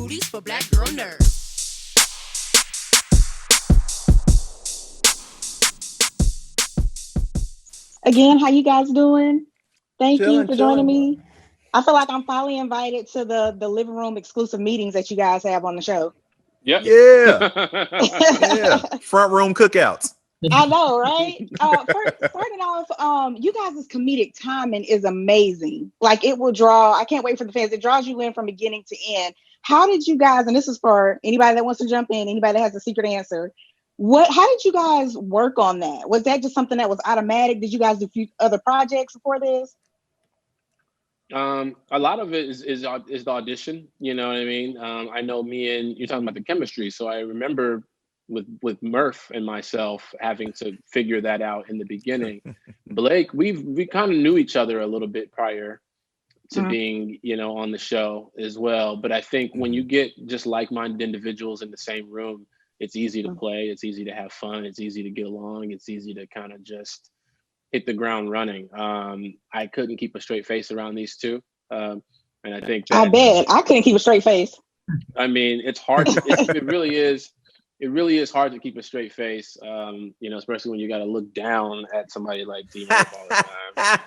booties for black girl nerds. Again, how you guys doing? Thank you Chilling, for joining chilling. me. I feel like I'm finally invited to the living room exclusive meetings that you guys have on the show. Yep. Yeah, yeah. I Front room cookouts. know, right? Starting off, you guys' comedic timing is amazing. Like it will draw. I can't wait for the fans. It draws you in from beginning to end. How did you guys? And this is for anybody that wants to jump in, anybody that has a secret answer. How did you guys work on that? Was that just something that was automatic? Did you guys do a few other projects before this? A lot of it is the audition. You know what I mean? I know you're talking about the chemistry. So I remember with Murph and myself having to figure that out in the beginning. Blake, we kind of knew each other a little bit prior to being, on the show as well. But I think when you get just like-minded individuals in the same room, it's easy to play. It's easy to have fun. It's easy to get along. It's easy to kind of just hit the ground running. I couldn't keep a straight face around these two. And I think that, I bet I couldn't keep a straight face. I mean, it's hard. It really is. It really is hard to keep a straight face, especially when you got to look down at somebody like D Murph all the time.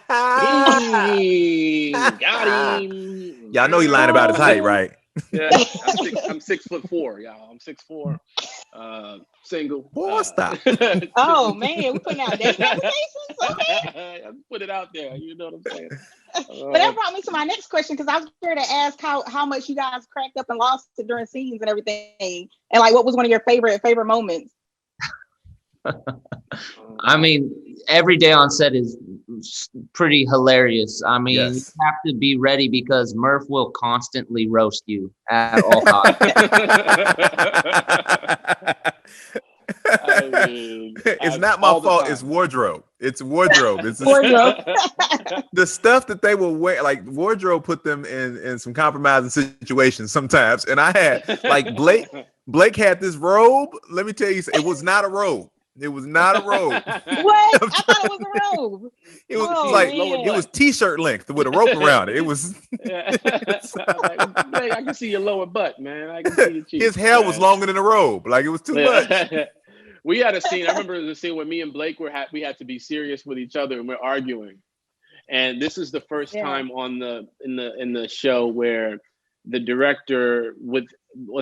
Got him. Y'all know he lying about his height, right? Yeah, I'm 6'4", y'all. I'm 6'4", single. Boy, stop. Oh man, we putting out dating applications. Okay. Put it out there. You know what I'm saying? But that brought me to my next question because I was here to ask how much you guys cracked up and lost it during scenes and everything, and like what was one of your favorite moments? I mean, every day on set is pretty hilarious. I mean, Yes. You have to be ready because Murph will constantly roast you at all times. I mean, It's not my fault. It's wardrobe. It's wardrobe. It's Wardrobe. the stuff that they will wear. Like wardrobe put them in some compromising situations sometimes. And I had like Blake had this robe. Let me tell you, it was not a robe. It was not a robe. What? I thought it was a robe. It was Oh, like man. it was t-shirt length with a rope around it. It was Yeah. Like, I can see your lower butt, man. I can see your cheeks. his hair was longer than a robe. Like it was too much. We had a scene. I remember the scene where me and Blake we had to be serious with each other and we're arguing. And this is the first time in the show where the director with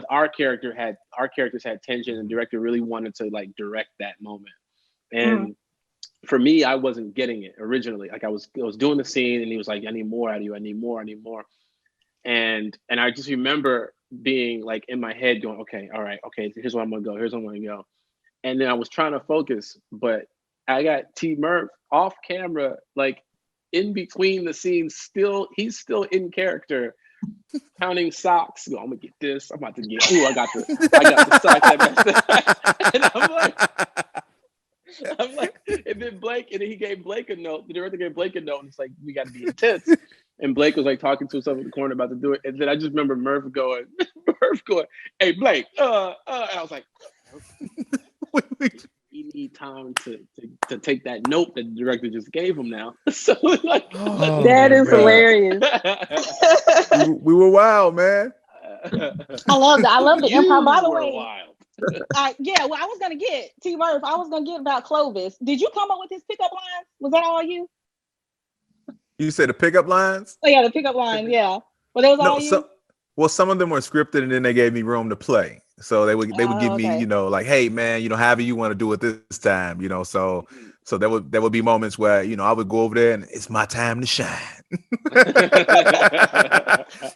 our characters had tension, and the director really wanted to like direct that moment. And for me, I wasn't getting it originally. Like I was doing the scene and he was like, I need more out of you. I need more. And I just remember being like in my head going, okay, all right, okay, here's where I'm gonna go. Here's where I'm gonna go. And then I was trying to focus, but I got T Murph off camera, like in between the scenes, he's still in character, counting socks. I'm gonna get this. I'm about to get. I got the sock. And I'm like, and then he gave Blake a note. The director gave Blake a note, and it's like, we got to be intense. And Blake was like talking to himself in the corner about to do it. And then I just remember Murph going, hey Blake, and I was like, you need time to take that note that the director just gave him now. So like, that is hilarious. we were wild, man. I love the improv. By the were way, wild. I was gonna get T Murph. I was gonna get about Clovis. Did you come up with his pickup lines? Was that all you? You said the pickup lines? Oh yeah, the pickup lines. Yeah. Well, that was all you. Some of them were scripted, and then they gave me room to play. So they would give me, like, hey man, however you want to do it this time, So there would be moments where I would go over there and it's my time to shine.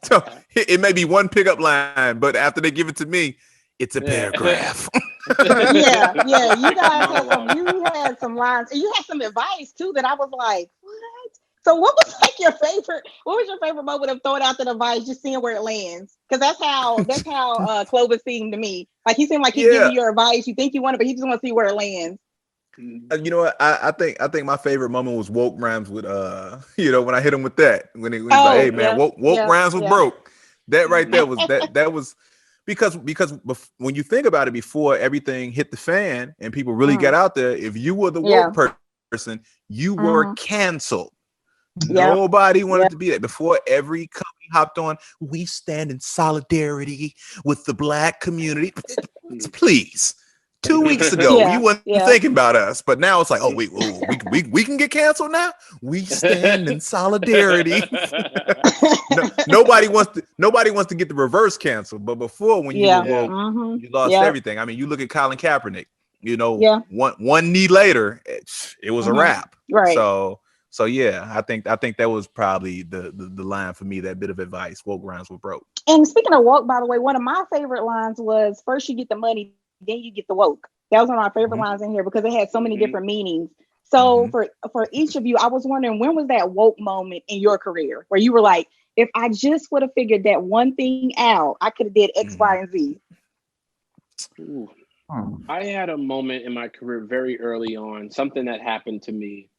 So it may be one pickup line, but after they give it to me, it's a paragraph. yeah. You had some lines, and you had some advice too that I was like, what? So what was like your favorite? What was your favorite moment of throwing out the advice, just seeing where it lands? Because that's how Clovis seemed to me. Like he seemed like he's giving you your advice. You think you want it, but he just want to see where it lands. You know what? I think my favorite moment was woke rhymes with when I hit him with that when he was like, hey man, woke rhymes with broke. That right there was that was because when you think about it, before everything hit the fan and people really got out there, if you were the woke person, you were canceled. Nobody wanted to be that. Before every company hopped on. We stand in solidarity with the Black community. Please. 2 weeks ago, you weren't thinking about us, but now it's like, oh wait, we can get canceled now. We stand in solidarity. Nobody wants to get the reverse canceled, but before when you were woke, you lost everything. I mean, you look at Colin Kaepernick. You know, one knee later, it was a wrap. Right. So yeah, I think that was probably the line for me. That bit of advice: woke rhymes with broke. And speaking of woke, by the way, one of my favorite lines was, "First you get the money, then you get the woke." That was one of my favorite lines in here because it had so many different meanings. So for each of you, I was wondering, when was that woke moment in your career where you were like, if I just would have figured that one thing out, I could have did X, Y, and Z. Ooh. I had a moment in my career very early on, something that happened to me,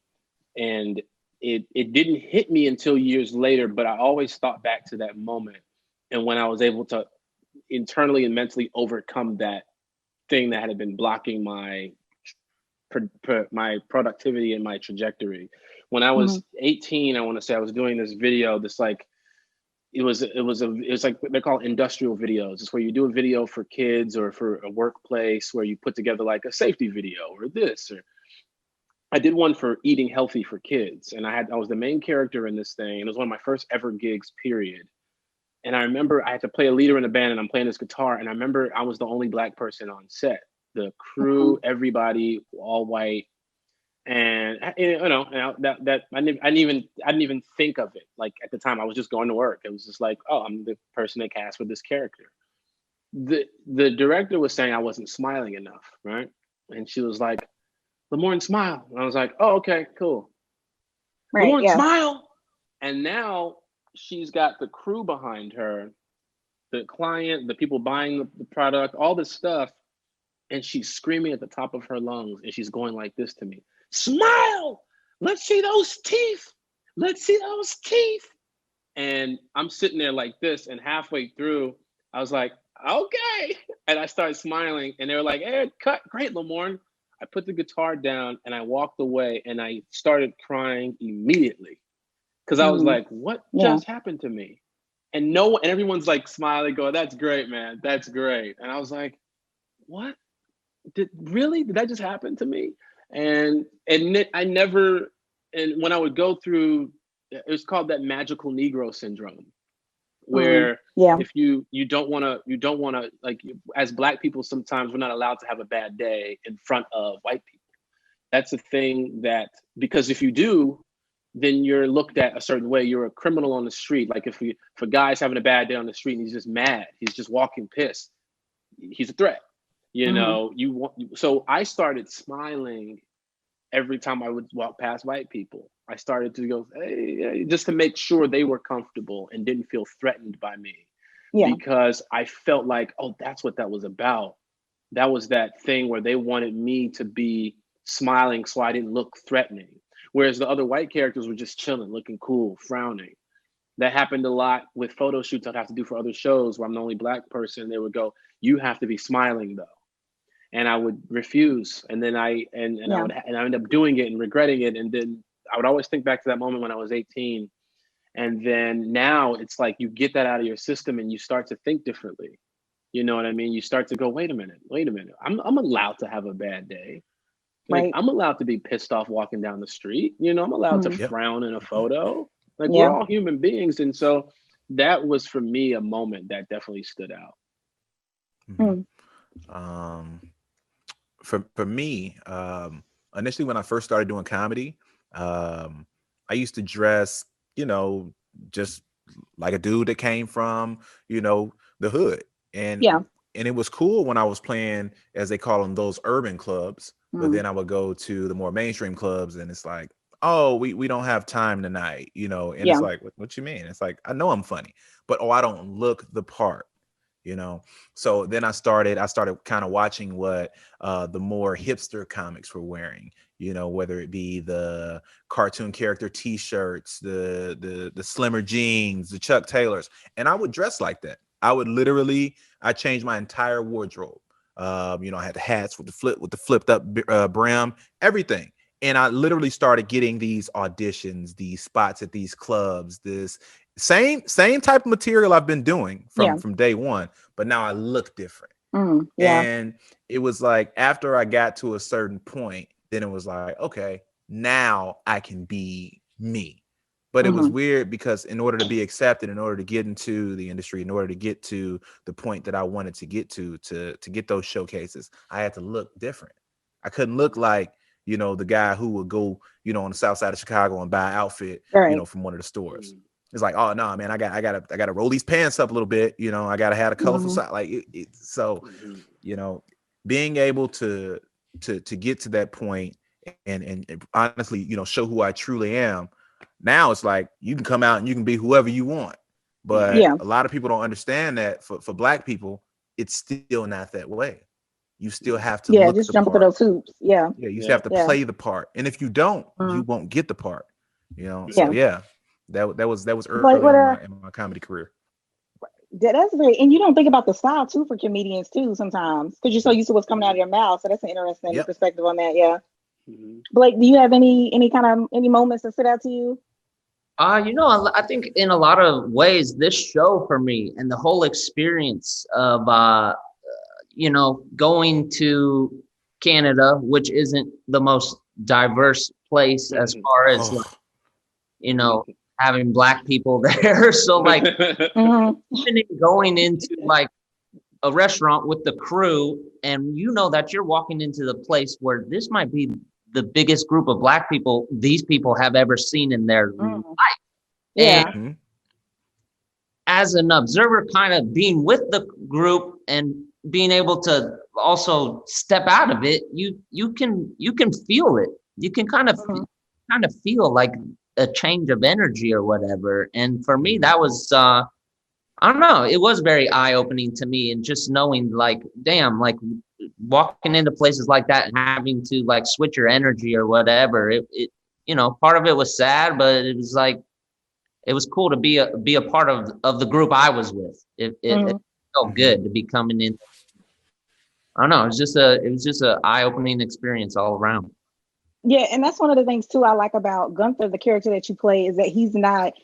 and it didn't hit me until years later, but I always thought back to that moment and when I was able to internally and mentally overcome that thing that had been blocking my productivity and my trajectory. When I was 18, I want to say I was doing this video, this like, it was like, they're called industrial videos. It's where you do a video for kids or for a workplace where you put together like a safety video or this, or I did one for eating healthy for kids. And I was the main character in this thing. And it was one of my first ever gigs, period. And I remember I had to play a leader in the band and I'm playing this guitar. And I remember I was the only Black person on set. The crew, everybody, all white. And you know, that I didn't even think of it. Like at the time, I was just going to work. It was just like, oh, I'm the person they cast for this character. The director was saying I wasn't smiling enough, right? And she was like, Lamorne, smile. And I was like, oh, okay, cool. Right, Lamorne, smile. And now she's got the crew behind her, the client, the people buying the product, all this stuff. And she's screaming at the top of her lungs. And she's going like this to me. Smile. Let's see those teeth. Let's see those teeth. And I'm sitting there like this. And halfway through, I was like, okay. And I started smiling. And they were like, hey, cut. Great, Lamorne. I put the guitar down and I walked away and I started crying immediately. Because I was like, what just happened to me? And everyone's like smiling, going, that's great, man. That's great. And I was like, what? Did that just happen to me? And I never, and when I would go through, it was called that magical Negro syndrome, where if you don't want to, like, as Black people, sometimes we're not allowed to have a bad day in front of white people. That's a thing that, because if you do, then you're looked at a certain way. You're a criminal on the street. Like if a guy's having a bad day on the street and he's just mad, he's just walking pissed, he's a threat. You know, so I started smiling every time I would walk past white people. I started to go, hey, just to make sure they were comfortable and didn't feel threatened by me. Yeah. Because I felt like, oh, that's what that was about. That was that thing where they wanted me to be smiling so I didn't look threatening. Whereas the other white characters were just chilling, looking cool, frowning. That happened a lot with photo shoots I'd have to do for other shows where I'm the only Black person. They would go, you have to be smiling though. And I would refuse. And then I ended up doing it and regretting it. And then I would always think back to that moment when I was 18. And then now it's like you get that out of your system and you start to think differently. You know what I mean? You start to go, wait a minute. I'm allowed to have a bad day. Like, right. I'm allowed to be pissed off walking down the street. You know, I'm allowed to frown in a photo. Like we're all human beings. And so that was for me a moment that definitely stood out. For me, initially when I first started doing comedy, I used to dress, you know, just like a dude that came from, you know, the hood. And it was cool when I was playing, as they call them, those urban clubs. But then I would go to the more mainstream clubs and it's like, oh, we don't have time tonight, you know. And it's like, what you mean? It's like, I know I'm funny, but I don't look the part. You know, so then I started kind of watching what the more hipster comics were wearing, you know, whether it be the cartoon character T-shirts, the slimmer jeans, the Chuck Taylors, and I would dress like that. I changed my entire wardrobe. You know, I had the hats with the flipped up brim, everything. And I literally started getting these auditions, these spots at these clubs, same type of material I've been doing from day one, but now I look different. And it was like after I got to a certain point, then it was like, okay, now I can be me. But it was weird because in order to be accepted, in order to get into the industry, in order to get to the point that I wanted to get to get those showcases, I had to look different. I couldn't look like, you know, the guy who would go, you know, on the south side of Chicago and buy an outfit, you know, from one of the stores. It's like, oh no, man, I gotta roll these pants up a little bit, you know, I gotta have a colorful side. Like so, you know, being able to get to that point and honestly, you know, show who I truly am. Now it's like you can come out and you can be whoever you want, but a lot of people don't understand that for Black people, it's still not that way. You still have to look just the jump part. through those hoops. You still have to play the part, and if you don't, you won't get the part. You know, so that was early in my comedy career. That's very, and you don't think about the style too for comedians too sometimes because you're so used to what's coming out of your mouth. So that's an interesting perspective on that. Yeah. Blake, do you have any moments that stood out to you? You know, I think in a lot of ways, this show for me and the whole experience of, you know, going to Canada, which isn't the most diverse place as far as, like, you know, having Black people there. So like even going into like a restaurant with the crew and you know that you're walking into the place where this might be the biggest group of Black people these people have ever seen in their life. And as an observer, kind of being with the group and being able to also step out of it, you can feel it. You can kind of feel like a change of energy or whatever. And for me, that was I don't know, it was very eye-opening to me, and just knowing like, damn, like walking into places like that and having to like switch your energy or whatever. It you know, part of it was sad, but it was like it was cool to be a part of the group I was with. It felt good to be coming in. I don't know. It was just a eye-opening experience all around. Yeah, and that's one of the things too I like about Gunther, the character that you play, is that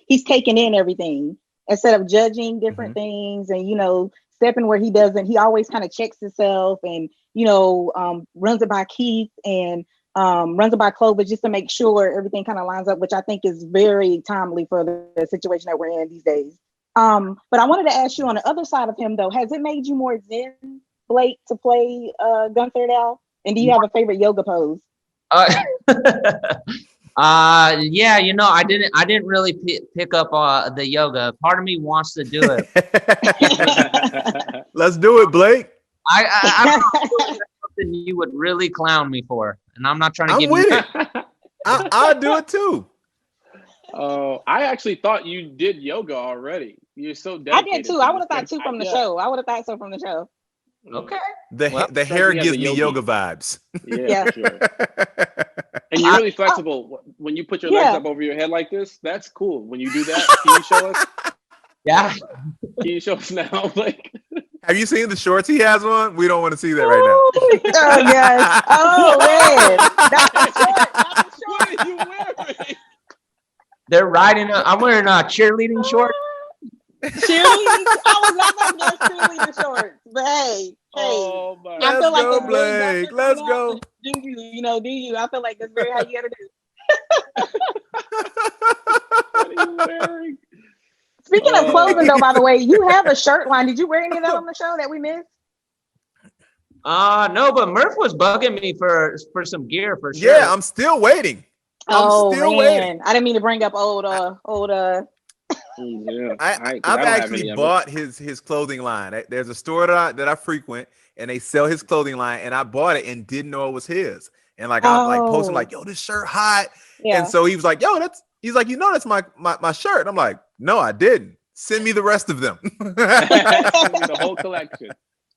he's taking in everything instead of judging different things and, you know, stepping where he doesn't. He always kind of checks himself and, you know, runs it by Keef and runs it by Clovis just to make sure everything kind of lines up, which I think is very timely for the situation that we're in these days. But I wanted to ask you on the other side of him though, has it made you more zen, Blake, to play Gunther now? And do you have a favorite yoga pose? Yeah, you know, I didn't really pick up the yoga. Part of me wants to do it. Let's do it, Blake. I don't know, something you would really clown me for, and I'm not trying to give with you. It. I'll do it too. Oh, I actually thought you did yoga already. You're so dedicated. I did too. I would have thought too from the show. I would have thought so from the show. Okay. The hair gives me yoga vibes. Yeah, for sure. And you're really flexible. When you put your legs up over your head like this, that's cool. When you do that, can you show us? Yeah. Can you show us now? Like, have you seen the shorts he has on? We don't want to see that right now. Oh yes. Oh man. Not the short. What are you wearing? They're riding. I'm wearing cheerleading shorts. Cheerleading. I was not going to get cheerleading shorts, but hey. Oh my! I feel like that's Blake. Let's go. Do you? I feel like that's very how you gotta do. What are you wearing? Speaking of clothing, though, by the way, you have a shirt line. Did you wear any of that on the show that we missed? No, but Murph was bugging me for some gear for sure. Yeah, I'm still waiting. I'm still waiting. I didn't mean to bring up old. Yeah, I've actually bought his clothing line. There's a store that I frequent, and they sell his clothing line, and I bought it and didn't know it was his. And like I'm like posting like, yo, this shirt hot. Yeah. And so he was like, yo, he's like, you know, that's my shirt. And I'm like, no, I didn't. Send me the rest of them. The whole collection.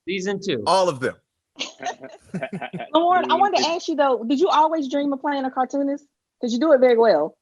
Season 2. All of them. Lamorne, I wanted to ask you though, did you always dream of playing a cartoonist? Because you do it very well.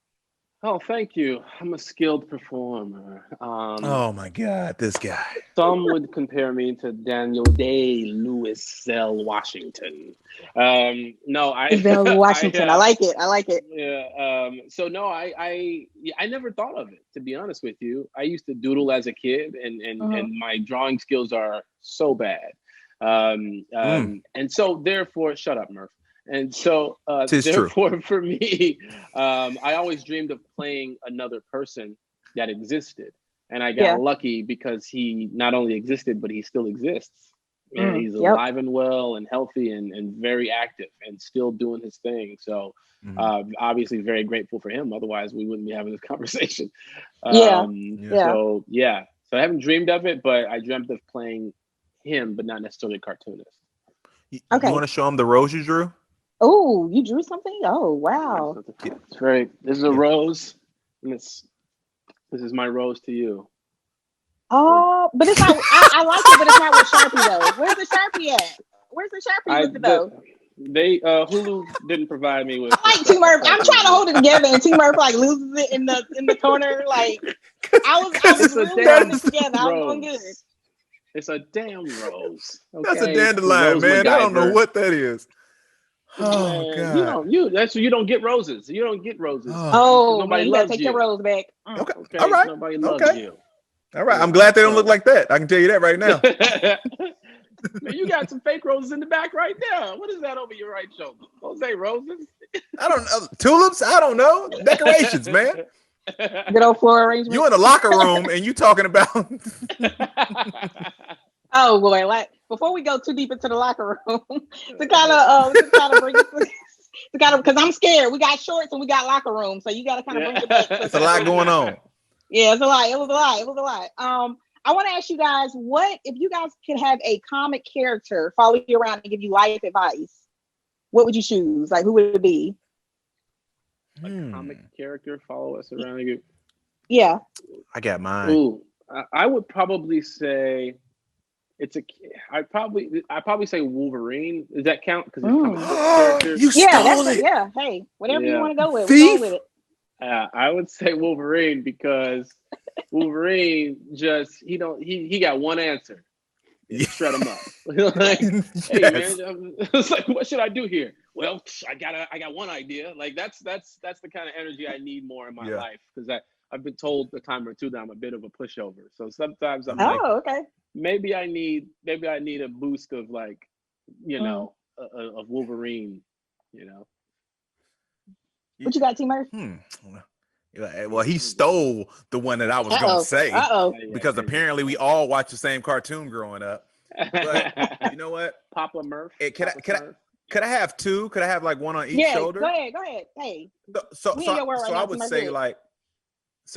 Oh, thank you. I'm a skilled performer. Oh my God, this guy. Some would compare me to Daniel Day-Lewis Washington. No, Washington. I like it. Yeah. So no, I never thought of it, to be honest with you. I used to doodle as a kid, and my drawing skills are so bad. And so therefore, shut up, Murph. And so, therefore, true. For me, I always dreamed of playing another person that existed. And I got lucky because he not only existed, but he still exists. And he's alive and well and healthy and very active and still doing his thing. So obviously very grateful for him. Otherwise, we wouldn't be having this conversation. So I haven't dreamed of it, but I dreamt of playing him, but not necessarily a cartoonist. Okay. You want to show him the rose you drew? Oh, you drew something? Oh, wow. It's very. This is a rose, and this is my rose to you. Oh, but it's not. I like it, but it's not with Sharpie though. Where's the Sharpie at? Where's the Sharpie with it though? They Hulu didn't provide me with. I like T Murph. I'm trying to hold it together, and T Murph like loses it in the corner. Like I was really holding it together. I was doing good. It's a damn rose. Okay? That's a dandelion, man. I don't know what that is. Oh God! You don't get roses. You don't get roses. Oh, nobody loves you. Take your rose back. Okay. All right. Nobody loves you. All right. I'm glad they don't look like that. I can tell you that right now. Man, you got some fake roses in the back right there. What is that over your right shoulder? Don't say roses. I don't know. Tulips? I don't know. Decorations, man. Good old floral arrangement. You in the locker room and you talking about. Oh boy! Like before we go too deep into the locker room, to kind of bring it because I'm scared. We got shorts and we got locker room, so you got to kind of bring it back. It's a lot going on. Yeah, it's a lot. It was a lot. I want to ask you guys, what if you guys could have a comic character follow you around and give you life advice? What would you choose? Like, who would it be? A comic character follow us around and give. Yeah, I got mine. Ooh, I would probably say. I'd probably say Wolverine. Does that count? Because you stole it. Yeah. Hey, whatever you want to go with. Thief? We're going with it. I would say Wolverine because Wolverine he got one answer. Shut him up. Like, hey man, it's like, what should I do here? Well, I got one idea. Like that's the kind of energy I need more in my life because I've been told a time or two that I'm a bit of a pushover. So sometimes I'm okay. Maybe I need a boost of like, of Wolverine, What you got, T Murph? Well, he stole the one that I was going to say because apparently we all watched the same cartoon growing up. But you know what? Papa Murph. Could I have two? Could I have like one on each shoulder? Go ahead. Hey. So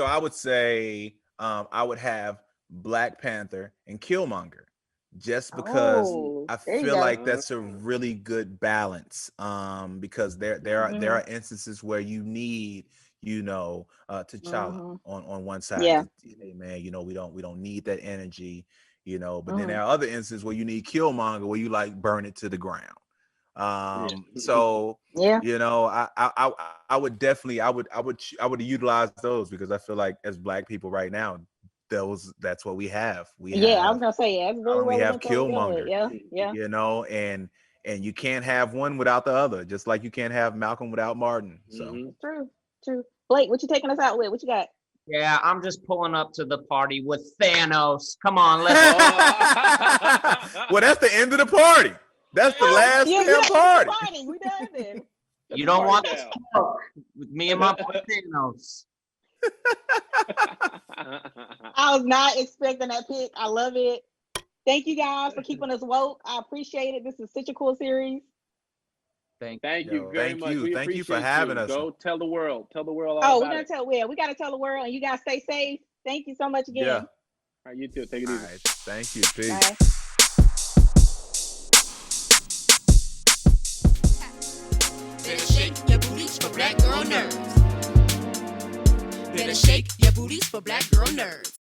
I would say I would have Black Panther and Killmonger, just because I feel like that's a really good balance. Because there are instances where you need, T'Challa on one side. Yeah. Hey man, we don't need that energy, But then there are other instances where you need Killmonger, where you like burn it to the ground. So I would definitely I would utilize those because I feel like as Black people right now, that's what we have. I was gonna say that's very well. We have Killmonger. Yeah. And you can't have one without the other, just like you can't have Malcolm without Martin. So true. Blake, what you taking us out with? What you got? Yeah, I'm just pulling up to the party with Thanos. Come on, let's go. Well, that's the end of the party. That's the last damn party. We done then. You don't want to smoke with me and my boy Thanos. I was not expecting that pick. I love it. Thank you guys for keeping us woke. I appreciate it. This is such a cool series. Thank you very much. Thank you for having us. Go tell the world. Tell the world all about it. We got to tell the world, and you guys stay safe. Thank you so much again. Yeah. All right, you too. Take it easy. Right. Thank you. Peace. Bye. Better shake your booties for Black girl nerves. Better shake your booties for Black girl nerves.